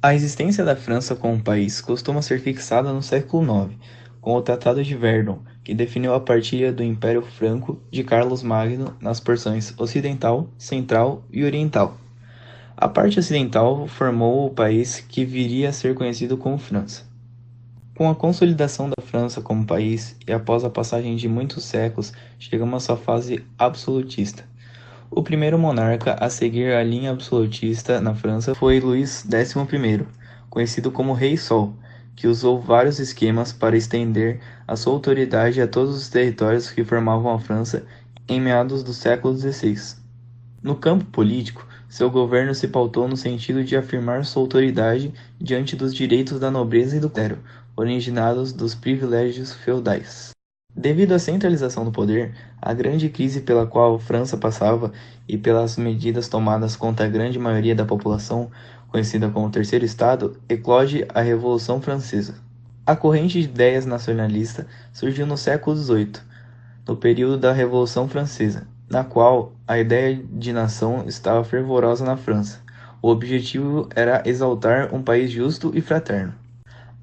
A existência da França como país costuma ser fixada no século IX, com o Tratado de Verdun, que definiu a partilha do Império Franco de Carlos Magno nas porções ocidental, central e oriental. A parte ocidental formou o país que viria a ser conhecido como França. Com a consolidação da França como país e após a passagem de muitos séculos, chegamos à sua fase absolutista. O primeiro monarca a seguir a linha absolutista na França foi Luís XI, conhecido como Rei Sol, que usou vários esquemas para estender a sua autoridade a todos os territórios que formavam a França em meados do século XVI. No campo político, seu governo se pautou no sentido de afirmar sua autoridade diante dos direitos da nobreza e do clero, originados dos privilégios feudais. Devido à centralização do poder, a grande crise pela qual a França passava e pelas medidas tomadas contra a grande maioria da população, conhecida como Terceiro Estado, eclode a Revolução Francesa. A corrente de ideias nacionalista surgiu no século XVIII, no período da Revolução Francesa, na qual a ideia de nação estava fervorosa na França. O objetivo era exaltar um país justo e fraterno.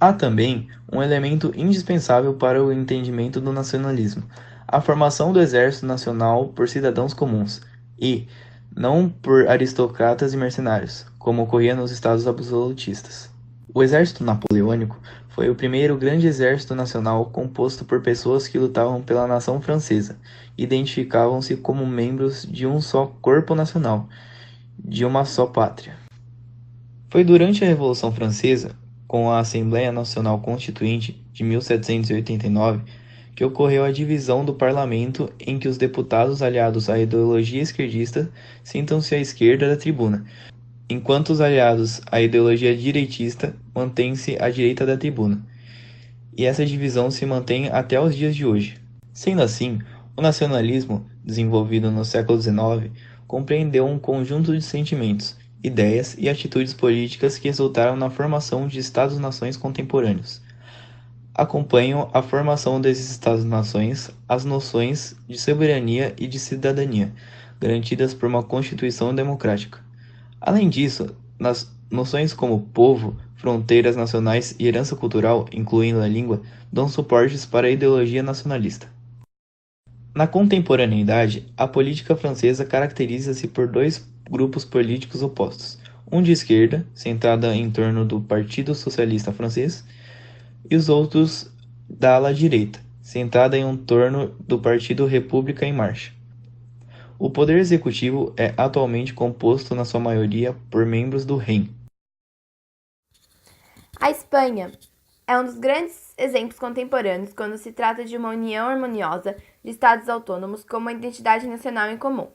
Há também um elemento indispensável para o entendimento do nacionalismo: a formação do exército nacional por cidadãos comuns e não por aristocratas e mercenários, como ocorria nos estados absolutistas. O exército napoleônico foi o primeiro grande exército nacional composto por pessoas que lutavam pela nação francesa, identificavam-se como membros de um só corpo nacional, de uma só pátria. Foi durante a Revolução Francesa, com a Assembleia Nacional Constituinte de 1789, que ocorreu a divisão do parlamento em que os deputados aliados à ideologia esquerdista sentam-se à esquerda da tribuna, enquanto os aliados à ideologia direitista mantêm-se à direita da tribuna. E essa divisão se mantém até os dias de hoje. Sendo assim, o nacionalismo, desenvolvido no século XIX, compreendeu um conjunto de sentimentos, ideias e atitudes políticas que resultaram na formação de Estados-nações contemporâneos. Acompanham a formação desses Estados-nações as noções de soberania e de cidadania, garantidas por uma Constituição democrática. Além disso, nas noções como povo, fronteiras nacionais e herança cultural, incluindo a língua, dão suportes para a ideologia nacionalista. Na contemporaneidade, a política francesa caracteriza-se por dois grupos políticos opostos: um de esquerda, centrada em torno do Partido Socialista Francês, e os outros da ala direita, centrada em torno do Partido República em Marcha. O poder executivo é atualmente composto na sua maioria por membros do REM. A Espanha é um dos grandes exemplos contemporâneos quando se trata de uma união harmoniosa de estados autônomos com uma identidade nacional em comum.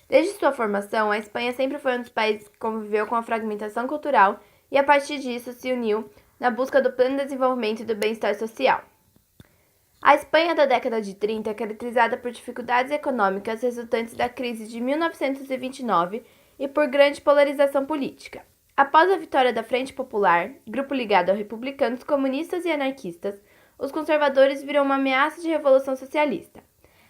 Desde sua formação, a Espanha sempre foi um dos países que conviveu com a fragmentação cultural e, a partir disso, se uniu na busca do pleno desenvolvimento e do bem-estar social. A Espanha da década de 30 é caracterizada por dificuldades econômicas resultantes da crise de 1929 e por grande polarização política. Após a vitória da Frente Popular, grupo ligado a republicanos, comunistas e anarquistas, os conservadores viram uma ameaça de revolução socialista.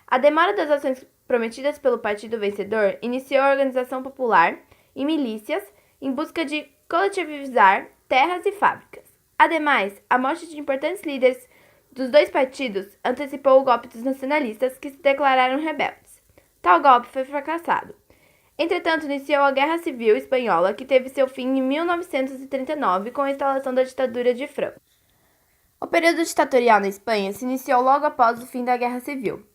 A demora das ações prometidas pelo partido vencedor iniciou a organização popular e milícias em busca de coletivizar terras e fábricas. Ademais, a morte de importantes líderes dos dois partidos antecipou o golpe dos nacionalistas, que se declararam rebeldes. Tal golpe foi fracassado. Entretanto, iniciou a Guerra Civil Espanhola, que teve seu fim em 1939 com a instalação da ditadura de Franco. O período ditatorial na Espanha se iniciou logo após o fim da Guerra Civil,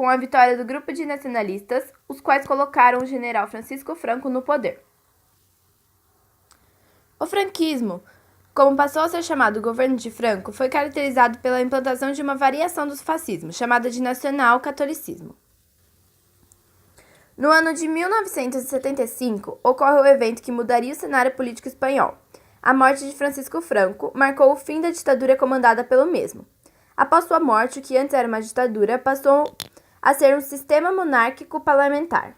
com a vitória do grupo de nacionalistas, os quais colocaram o general Francisco Franco no poder. O franquismo, como passou a ser chamado governo de Franco, foi caracterizado pela implantação de uma variação do fascismo, chamada de nacional-catolicismo. No ano de 1975, ocorre o evento que mudaria o cenário político espanhol. A morte de Francisco Franco marcou o fim da ditadura comandada pelo mesmo. Após sua morte, o que antes era uma ditadura passou a ser um sistema monárquico parlamentar.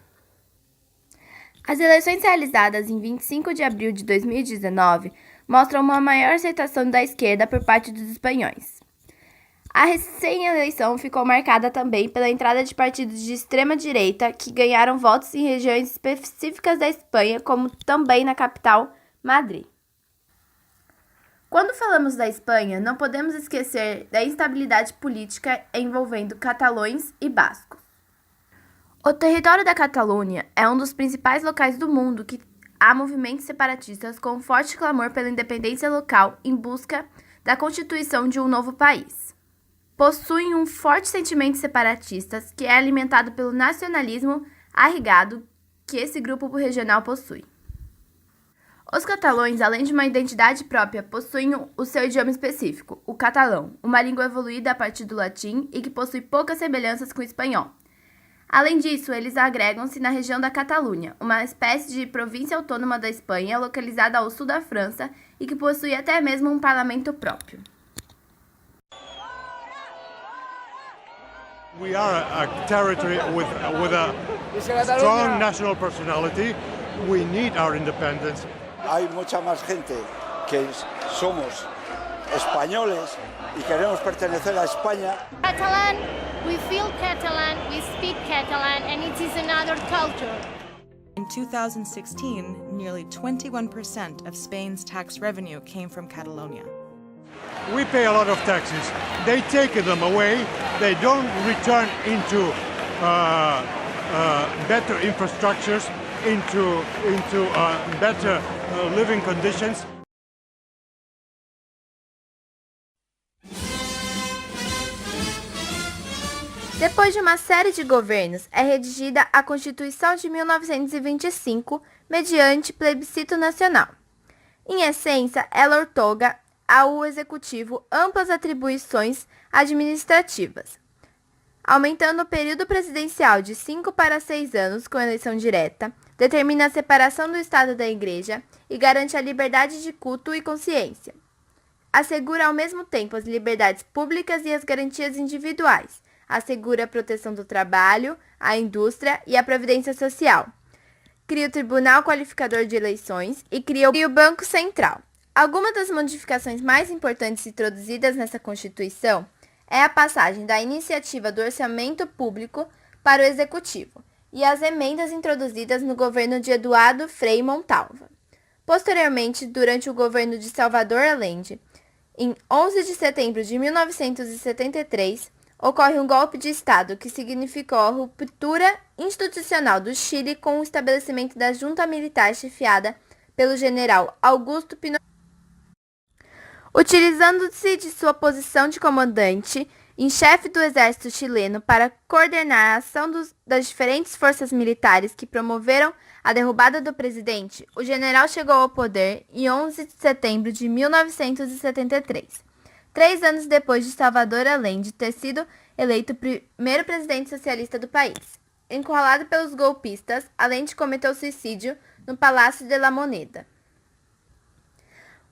As eleições realizadas em 25 de abril de 2019 mostram uma maior aceitação da esquerda por parte dos espanhóis. A recém-eleição ficou marcada também pela entrada de partidos de extrema-direita que ganharam votos em regiões específicas da Espanha, como também na capital, Madrid. Quando falamos da Espanha, não podemos esquecer da instabilidade política envolvendo catalões e bascos. O território da Catalunha é um dos principais locais do mundo que há movimentos separatistas com um forte clamor pela independência local em busca da constituição de um novo país. Possuem um forte sentimento separatista que é alimentado pelo nacionalismo arraigado que esse grupo regional possui. Os catalões, além de uma identidade própria, possuem o seu idioma específico, o catalão, uma língua evoluída a partir do latim e que possui poucas semelhanças com o espanhol. Além disso, eles agregam-se na região da Catalunha, uma espécie de província autônoma da Espanha, localizada ao sul da França e que possui até mesmo um parlamento próprio. We are a territory with a strong national personality. We need our independence. Hay mucha más gente que somos españoles y queremos pertenecer a España. Catalan, we feel Catalan, we speak Catalan, and it is another culture. In 2016, nearly 21% of Spain's tax revenue came from Catalonia. We pay a lot of taxes. They take them away. They don't return into better infrastructures, into better living conditions. Depois de uma série de governos, é redigida a Constituição de 1925, mediante plebiscito nacional. Em essência, ela outorga ao Executivo amplas atribuições administrativas, aumentando o período presidencial de 5 para 6 anos com eleição direta, determina a separação do Estado da Igreja e garante a liberdade de culto e consciência. Assegura ao mesmo tempo as liberdades públicas e as garantias individuais, assegura a proteção do trabalho, a indústria e a previdência social. Cria o Tribunal Qualificador de Eleições e cria o Banco Central. Algumas das modificações mais importantes introduzidas nessa Constituição é a passagem da iniciativa do orçamento público para o Executivo e as emendas introduzidas no governo de Eduardo Frei Montalva. Posteriormente, durante o governo de Salvador Allende, em 11 de setembro de 1973, ocorre um golpe de Estado que significou a ruptura institucional do Chile com o estabelecimento da junta militar chefiada pelo general Augusto Pinochet. Utilizando-se de sua posição de comandante em chefe do exército chileno para coordenar a ação das diferentes forças militares que promoveram a derrubada do presidente, o general chegou ao poder em 11 de setembro de 1973, 3 anos depois de Salvador Allende ter sido eleito primeiro presidente socialista do país. Encurralado pelos golpistas, Allende cometeu suicídio no Palácio de la Moneda.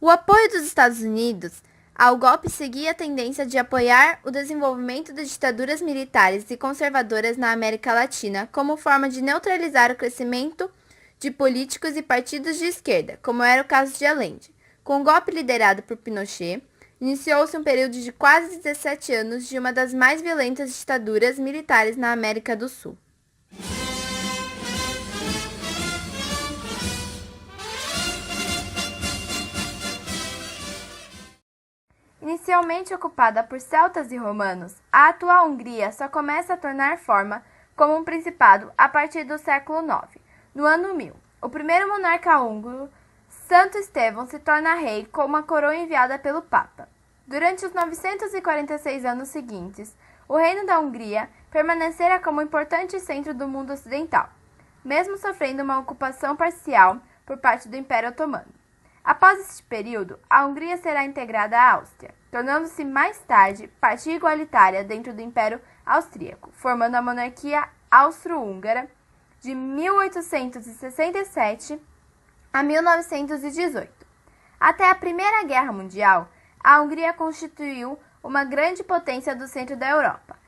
O apoio dos Estados Unidos ao golpe seguia a tendência de apoiar o desenvolvimento de ditaduras militares e conservadoras na América Latina como forma de neutralizar o crescimento de políticos e partidos de esquerda, como era o caso de Allende. Com o golpe liderado por Pinochet, iniciou-se um período de quase 17 anos de uma das mais violentas ditaduras militares na América do Sul. Inicialmente ocupada por celtas e romanos, a atual Hungria só começa a tomar forma como um principado a partir do século IX. No ano 1000, o primeiro monarca húngaro, Santo Estevão, se torna rei com uma coroa enviada pelo Papa. Durante os 946 anos seguintes, o reino da Hungria permanecera como importante centro do mundo ocidental, mesmo sofrendo uma ocupação parcial por parte do Império Otomano. Após este período, a Hungria será integrada à Áustria, tornando-se mais tarde parte igualitária dentro do Império Austríaco, formando a monarquia austro-húngara de 1867 a 1918. Até a Primeira Guerra Mundial, a Hungria constituiu uma grande potência do centro da Europa.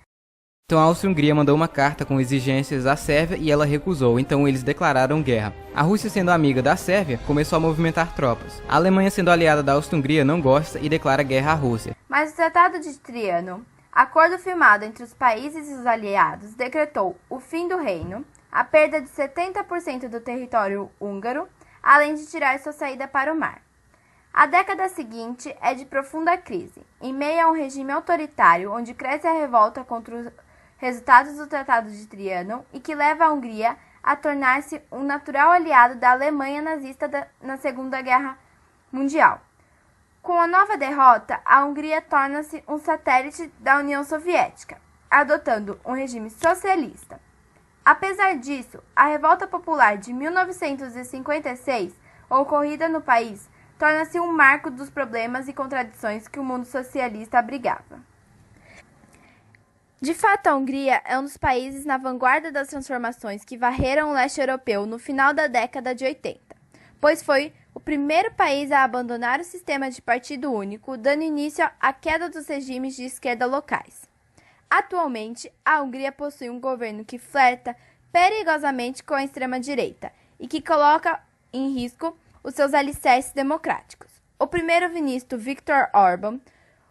Então a Áustria-Hungria mandou uma carta com exigências à Sérvia e ela recusou, então eles declararam guerra. A Rússia, sendo amiga da Sérvia, começou a movimentar tropas. A Alemanha, sendo aliada da Áustria-Hungria, não gosta e declara guerra à Rússia. Mas o Tratado de Trianon, acordo firmado entre os países e os aliados, decretou o fim do reino, a perda de 70% do território húngaro, além de tirar sua saída para o mar. A década seguinte é de profunda crise, em meio a um regime autoritário onde cresce a revolta contra os resultados do Tratado de Trianon e que leva a Hungria a tornar-se um natural aliado da Alemanha nazista na Segunda Guerra Mundial. Com a nova derrota, a Hungria torna-se um satélite da União Soviética, adotando um regime socialista. Apesar disso, a revolta popular de 1956, ocorrida no país, torna-se um marco dos problemas e contradições que o mundo socialista abrigava. De fato, a Hungria é um dos países na vanguarda das transformações que varreram o leste europeu no final da década de 80, pois foi o primeiro país a abandonar o sistema de partido único, dando início à queda dos regimes de esquerda locais. Atualmente, a Hungria possui um governo que flerta perigosamente com a extrema-direita e que coloca em risco os seus alicerces democráticos. O primeiro-ministro Viktor Orbán,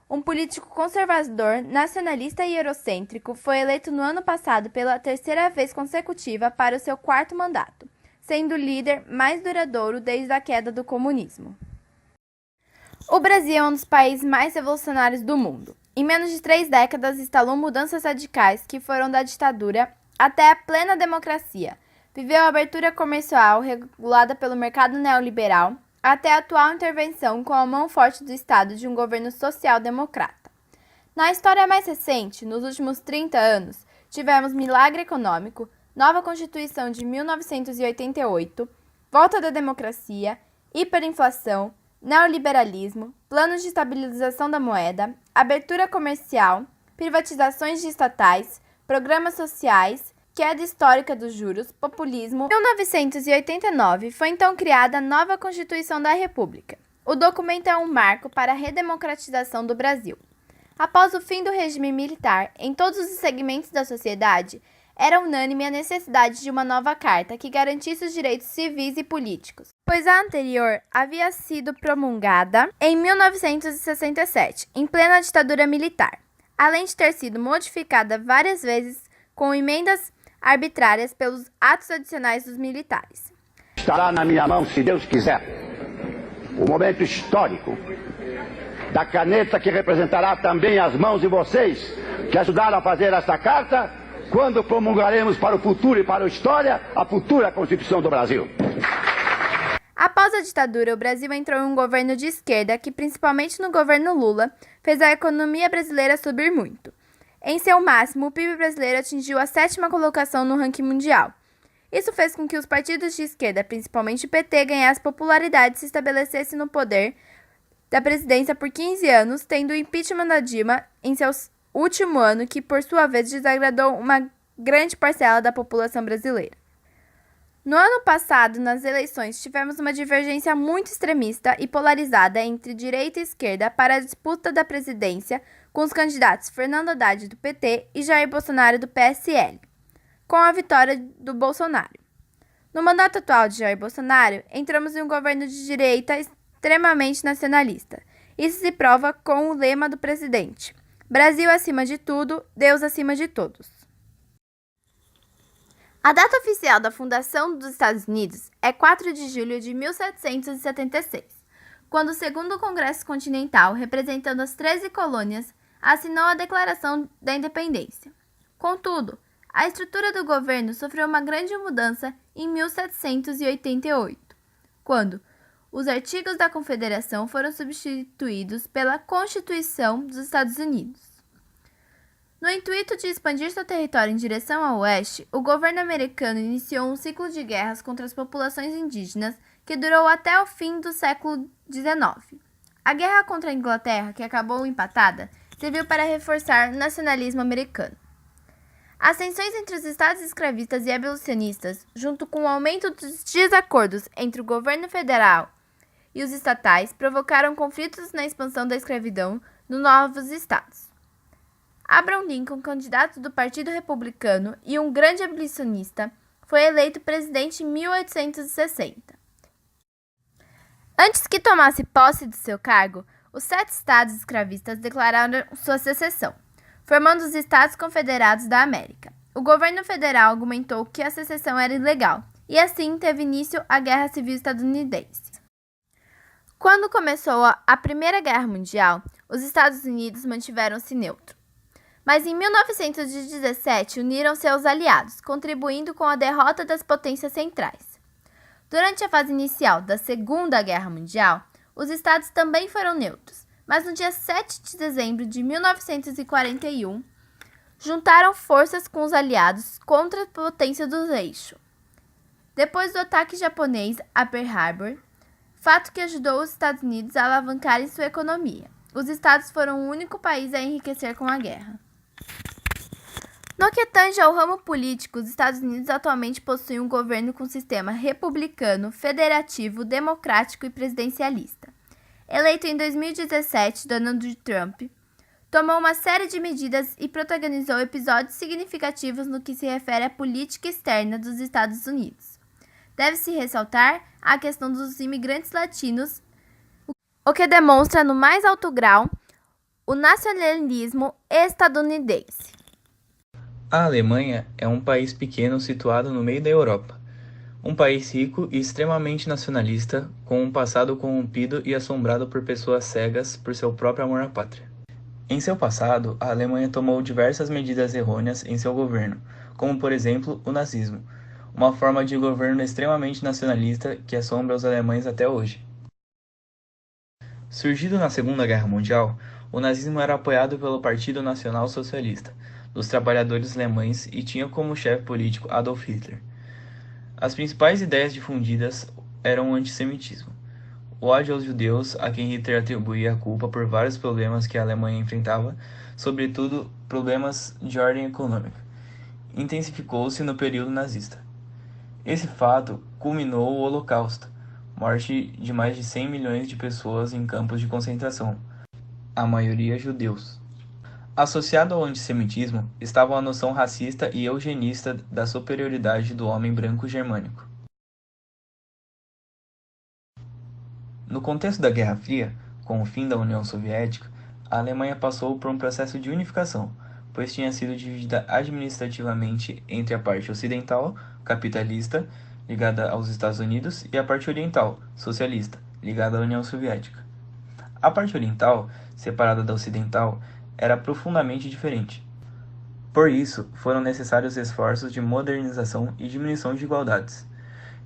um político conservador, nacionalista e eurocêntrico, foi eleito no ano passado pela terceira vez consecutiva para o seu quarto mandato, sendo o líder mais duradouro desde a queda do comunismo. O Brasil é um dos países mais revolucionários do mundo. Em menos de 3 décadas, instalou mudanças radicais que foram da ditadura até a plena democracia. Viveu a abertura comercial regulada pelo mercado neoliberal até a atual intervenção com a mão forte do Estado de um governo social-democrata. Na história mais recente, nos últimos 30 anos, tivemos milagre econômico, nova Constituição de 1988, volta da democracia, hiperinflação, neoliberalismo, planos de estabilização da moeda, abertura comercial, privatizações de estatais, programas sociais, queda histórica dos juros, populismo. Em 1989 foi então criada a nova Constituição da República. O documento é um marco para a redemocratização do Brasil. Após o fim do regime militar, em todos os segmentos da sociedade, era unânime a necessidade de uma nova carta que garantisse os direitos civis e políticos, pois a anterior havia sido promulgada em 1967, em plena ditadura militar, além de ter sido modificada várias vezes com emendas arbitrárias pelos atos adicionais dos militares. Estará na minha mão, se Deus quiser, o momento histórico da caneta que representará também as mãos de vocês que ajudaram a fazer esta carta, quando promulgaremos para o futuro e para a história a futura Constituição do Brasil. Após a ditadura, o Brasil entrou em um governo de esquerda que, principalmente no governo Lula, fez a economia brasileira subir muito. Em seu máximo, o PIB brasileiro atingiu a 7ª colocação no ranking mundial. Isso fez com que os partidos de esquerda, principalmente o PT, ganhassem popularidade e se estabelecessem no poder da presidência por 15 anos, tendo o impeachment da Dilma em seu último ano, que por sua vez desagradou uma grande parcela da população brasileira. No ano passado, nas eleições, tivemos uma divergência muito extremista e polarizada entre direita e esquerda para a disputa da presidência com os candidatos Fernando Haddad do PT e Jair Bolsonaro do PSL, com a vitória do Bolsonaro. No mandato atual de Jair Bolsonaro, entramos em um governo de direita extremamente nacionalista. Isso se prova com o lema do presidente: Brasil acima de tudo, Deus acima de todos. A data oficial da fundação dos Estados Unidos é 4 de julho de 1776, quando o Segundo Congresso Continental, representando as 13 colônias, assinou a Declaração da Independência. Contudo, a estrutura do governo sofreu uma grande mudança em 1788, quando os artigos da Confederação foram substituídos pela Constituição dos Estados Unidos. No intuito de expandir seu território em direção ao oeste, o governo americano iniciou um ciclo de guerras contra as populações indígenas que durou até o fim do século XIX. A guerra contra a Inglaterra, que acabou empatada, serviu para reforçar o nacionalismo americano. As tensões entre os estados escravistas e abolicionistas, junto com o aumento dos desacordos entre o governo federal e os estatais, provocaram conflitos na expansão da escravidão nos novos estados. Abraham Lincoln, candidato do Partido Republicano e um grande abolicionista, foi eleito presidente em 1860. Antes que tomasse posse do seu cargo, os 7 estados escravistas declararam sua secessão, formando os Estados Confederados da América. O governo federal argumentou que a secessão era ilegal, e assim teve início a Guerra Civil Estadunidense. Quando começou a Primeira Guerra Mundial, os Estados Unidos mantiveram-se neutro. Mas em 1917 uniram-se aos aliados, contribuindo com a derrota das potências centrais. Durante a fase inicial da Segunda Guerra Mundial, os estados também foram neutros, mas no dia 7 de dezembro de 1941, juntaram forças com os aliados contra a potência do eixo. Depois do ataque japonês a Pearl Harbor, fato que ajudou os Estados Unidos a alavancarem sua economia, os estados foram o único país a enriquecer com a guerra. No que tange ao ramo político, os Estados Unidos atualmente possuem um governo com sistema republicano, federativo, democrático e presidencialista. Eleito em 2017, Donald Trump tomou uma série de medidas e protagonizou episódios significativos no que se refere à política externa dos Estados Unidos. Deve-se ressaltar a questão dos imigrantes latinos, o que demonstra no mais alto grau o nacionalismo estadunidense. A Alemanha é um país pequeno situado no meio da Europa. Um país rico e extremamente nacionalista, com um passado corrompido e assombrado por pessoas cegas por seu próprio amor à pátria. Em seu passado, a Alemanha tomou diversas medidas errôneas em seu governo, como por exemplo o nazismo, uma forma de governo extremamente nacionalista que assombra os alemães até hoje. Surgido na Segunda Guerra Mundial, o nazismo era apoiado pelo Partido Nacional Socialista dos Trabalhadores Alemães e tinha como chefe político Adolf Hitler. As principais ideias difundidas eram o antissemitismo, o ódio aos judeus, a quem Hitler atribuía a culpa por vários problemas que a Alemanha enfrentava, sobretudo problemas de ordem econômica. Intensificou-se no período nazista. Esse fato culminou o Holocausto, morte de mais de 100 milhões de pessoas em campos de concentração, a maioria judeus. Associado ao antissemitismo estava a noção racista e eugenista da superioridade do homem branco germânico. No contexto da Guerra Fria, com o fim da União Soviética, a Alemanha passou por um processo de unificação, pois tinha sido dividida administrativamente entre a parte ocidental, capitalista, ligada aos Estados Unidos, e a parte oriental, socialista, ligada à União Soviética. A parte oriental, separada da ocidental, era profundamente diferente. Por isso, foram necessários esforços de modernização e diminuição de igualdades.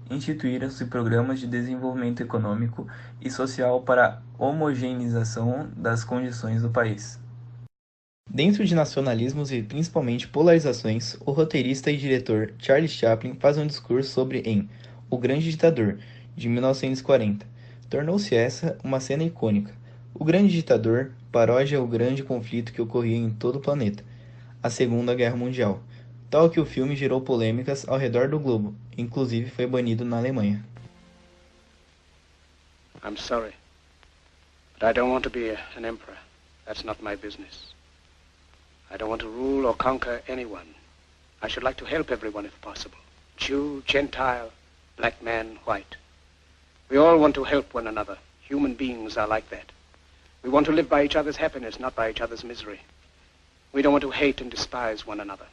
Instituíram-se programas de desenvolvimento econômico e social para a homogeneização das condições do país. Dentro de nacionalismos e principalmente polarizações, o roteirista e diretor Charlie Chaplin faz um discurso sobre em O Grande Ditador, de 1940. Tornou-se essa uma cena icônica. O Grande Ditador paródia o grande conflito que ocorria em todo o planeta, a Segunda Guerra Mundial, tal que o filme gerou polêmicas ao redor do globo, inclusive foi banido na Alemanha. I'm sorry, but I don't want to be an emperor. That's not my business. I don't want to rule or conquer anyone. I should like to help everyone if possible. Jew, Gentile, black man, white. We all want to help one another. Human beings are like that. We want to live by each other's happiness, not by each other's misery. We don't want to hate and despise one another.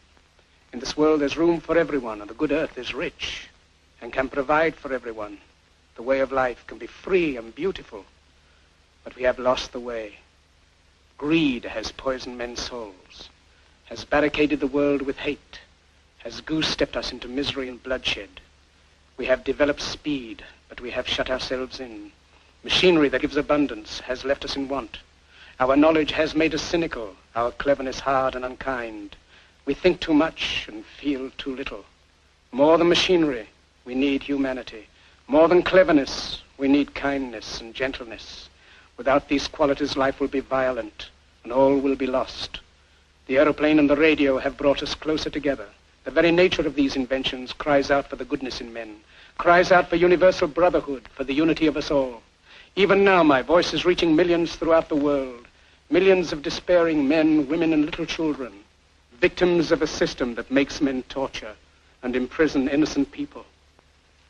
In this world there's room for everyone, and the good earth is rich and can provide for everyone. The way of life can be free and beautiful, but we have lost the way. Greed has poisoned men's souls, has barricaded the world with hate, has goose-stepped us into misery and bloodshed. We have developed speed, but we have shut ourselves in. Machinery that gives abundance has left us in want. Our knowledge has made us cynical, our cleverness hard and unkind. We think too much and feel too little. More than machinery, we need humanity. More than cleverness, we need kindness and gentleness. Without these qualities, life will be violent and all will be lost. The aeroplane and the radio have brought us closer together. The very nature of these inventions cries out for the goodness in men, cries out for universal brotherhood, for the unity of us all. Even now, my voice is reaching millions throughout the world, millions of despairing men, women, and little children, victims of a system that makes men torture and imprison innocent people.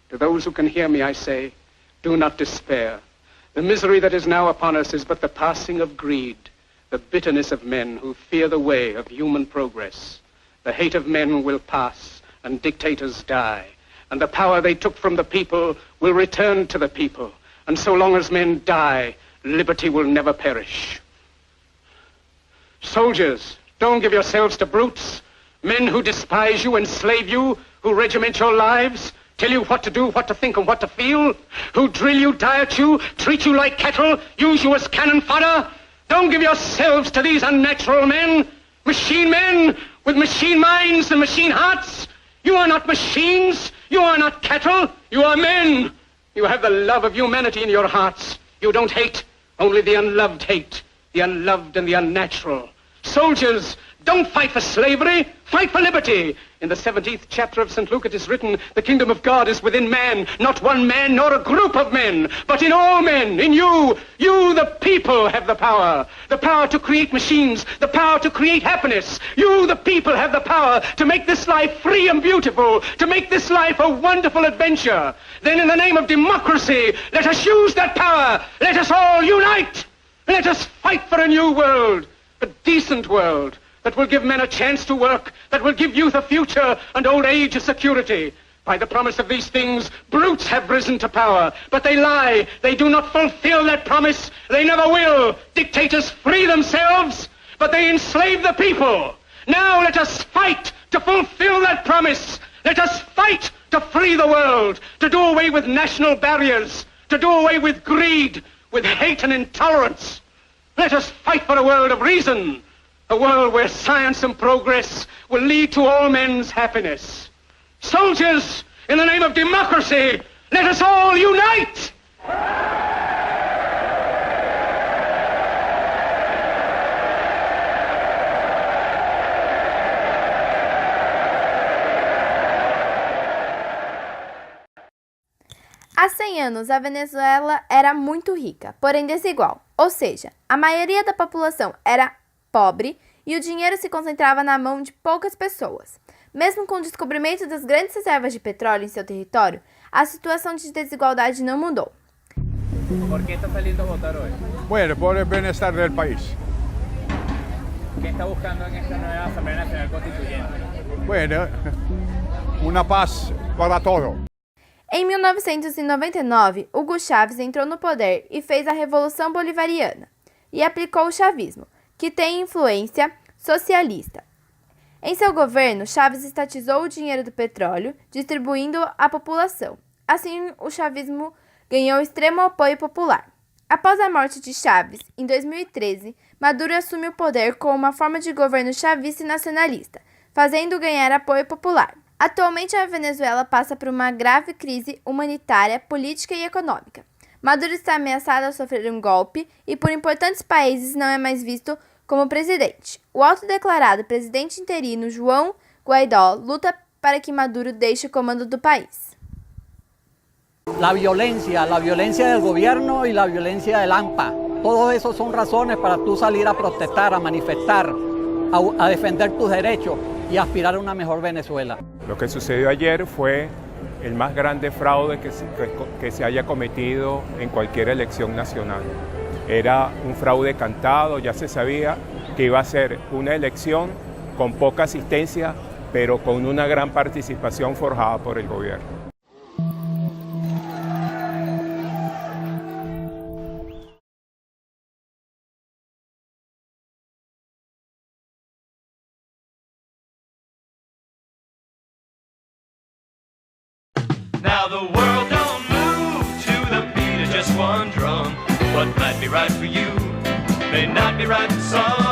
To those who can hear me, I say, do not despair. The misery that is now upon us is but the passing of greed, the bitterness of men who fear the way of human progress. The hate of men will pass, and dictators die, and the power they took from the people will return to the people. And so long as men die, liberty will never perish. Soldiers, don't give yourselves to brutes, men who despise you, enslave you, who regiment your lives, tell you what to do, what to think, and what to feel, who drill you, diet you, treat you like cattle, use you as cannon fodder. Don't give yourselves to these unnatural men with machine minds and machine hearts. You are not machines. You are not cattle. You are men. You have the love of humanity in your hearts. You don't hate. Only the unloved hate. The unloved and the unnatural. Soldiers, don't fight for slavery. Fight for liberty. In the 17th chapter of St. Luke it is written, the kingdom of God is within man, not one man nor a group of men, but in all men, in you. You, the people, have the power to create machines, the power to create happiness. You, the people, have the power to make this life free and beautiful, to make this life a wonderful adventure. Then in the name of democracy, let us use that power. Let us all unite. Let us fight for a new world, a decent world, that will give men a chance to work, that will give youth a future and old age a security. By the promise of these things, brutes have risen to power, but they lie. They do not fulfill that promise. They never will. Dictators free themselves, but they enslave the people. Now let us fight to fulfill that promise. Let us fight to free the world, to do away with national barriers, to do away with greed, with hate and intolerance. Let us fight for a world of reason, a world where science and progress will lead to all men's happiness. Soldiers, in the name of democracy, let us all unite! Há 100 anos, a Venezuela era muito rica, porém desigual, ou seja, a maioria da população era pobre e o dinheiro se concentrava na mão de poucas pessoas. Mesmo com o descobrimento das grandes reservas de petróleo em seu território, a situação de desigualdade não mudou. ¿Por qué está saliendo a votar hoy? Bueno, por el bienestar del país. ¿Qué está buscando en esta nueva Asamblea Nacional Constituyente? Bueno, una paz para todo. Em 1999, Hugo Chávez entrou no poder e fez a Revolução Bolivariana e aplicou o chavismo, que tem influência socialista. Em seu governo, Chávez estatizou o dinheiro do petróleo, distribuindo à população. Assim, o chavismo ganhou extremo apoio popular. Após a morte de Chávez, em 2013, Maduro assume o poder com uma forma de governo chavista e nacionalista, fazendo ganhar apoio popular. Atualmente, a Venezuela passa por uma grave crise humanitária, política e econômica. Maduro está ameaçado a sofrer um golpe e, por importantes países, não é mais visto como presidente. O autodeclarado presidente interino Juan Guaidó luta para que Maduro deixe o comando do país. La violencia del gobierno y la violencia del AMPA. Todos esos son razones para tú salir a protestar, a manifestar, a defender tus derechos y aspirar a una mejor Venezuela. Lo que sucedió ayer fue el más grande fraude que se haya cometido en cualquier elección nacional. Era un fraude cantado, ya se sabía que iba a ser una elección con poca asistencia, pero con una gran participación forjada por el gobierno. Now the world don't move to the beat of just one drum. What might be right for you may not be right for some.